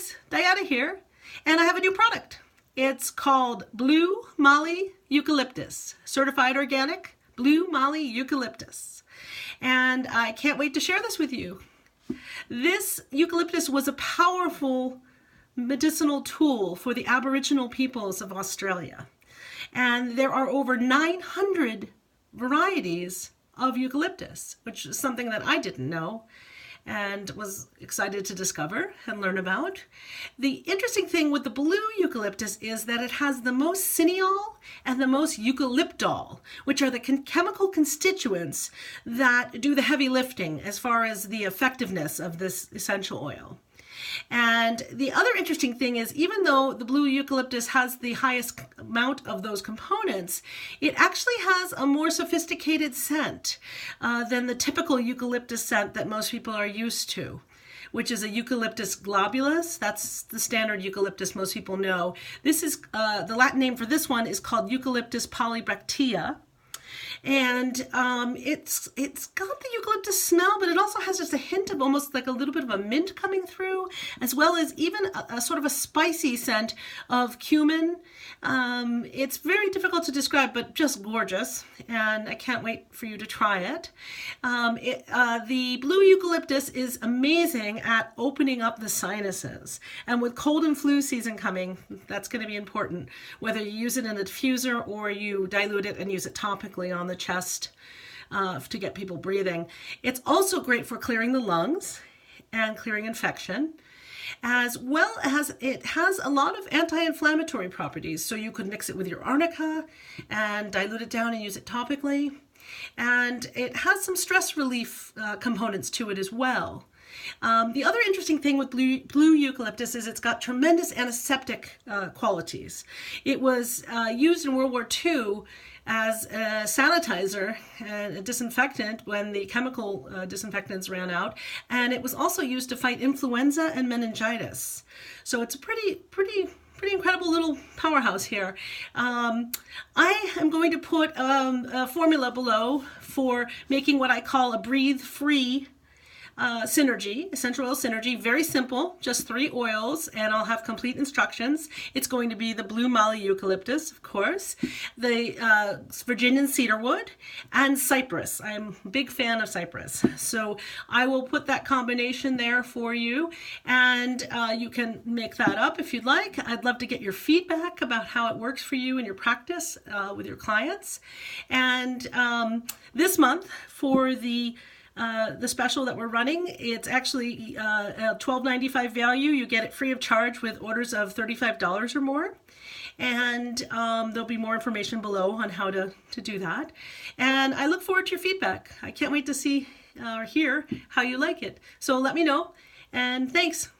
folks, Diana here, and I have a new product. It's called Blue Mallee Eucalyptus, certified organic Blue Mallee Eucalyptus. And I can't wait to share this with you. This eucalyptus was a powerful medicinal tool for the Aboriginal peoples of Australia. And there are over 900 varieties of eucalyptus, which is something that I didn't know and was excited to discover and learn about. The interesting thing with the blue eucalyptus is that it has the most cineol and the most eucalyptol, which are the chemical constituents that do the heavy lifting as far as the effectiveness of this essential oil. And the other interesting thing is, even though the blue eucalyptus has the highest amount of those components, it actually has a more sophisticated scent than the typical eucalyptus scent that most people are used to, which is a Eucalyptus globulus. That's the standard eucalyptus most people know. This is the Latin name for this one is called Eucalyptus polybractea. And it's got the eucalyptus smell, but it also has just a hint of almost like a little bit of a mint coming through, as well as even a sort of a spicy scent of cumin. It's very difficult to describe, but just gorgeous, and I can't wait for you to try it. The blue eucalyptus is amazing at opening up the sinuses, and with cold and flu season coming, that's going to be important, whether you use it in a diffuser or you dilute it and use it topically on the chest to get people breathing. It's also great for clearing the lungs and clearing infection, as well as it has a lot of anti-inflammatory properties. So you could mix it with your arnica and dilute it down and use it topically. And it has some stress relief components to it as well. The other interesting thing with blue eucalyptus is it's got tremendous antiseptic qualities. It was used in World War II as a sanitizer and a disinfectant when the chemical disinfectants ran out, and it was also used to fight influenza and meningitis. So it's a pretty incredible little powerhouse here. I am going to put a formula below for making what I call a breathe-free synergy, essential oil synergy. Very simple, just 3 oils, and I'll have complete instructions. It's going to be the blue Mallee eucalyptus, of course, the Virginian cedarwood, and cypress. I'm a big fan of cypress, so I will put that combination there for you, and you can make that up if you'd like. I'd love to get your feedback about how it works for you in your practice with your clients. And this month, for the special that we're running, it's actually a $12.95 value. You get it free of charge with orders of $35 or more. And there'll be more information below on how to do that. And I look forward to your feedback. I can't wait to see or hear how you like it. So let me know. And thanks.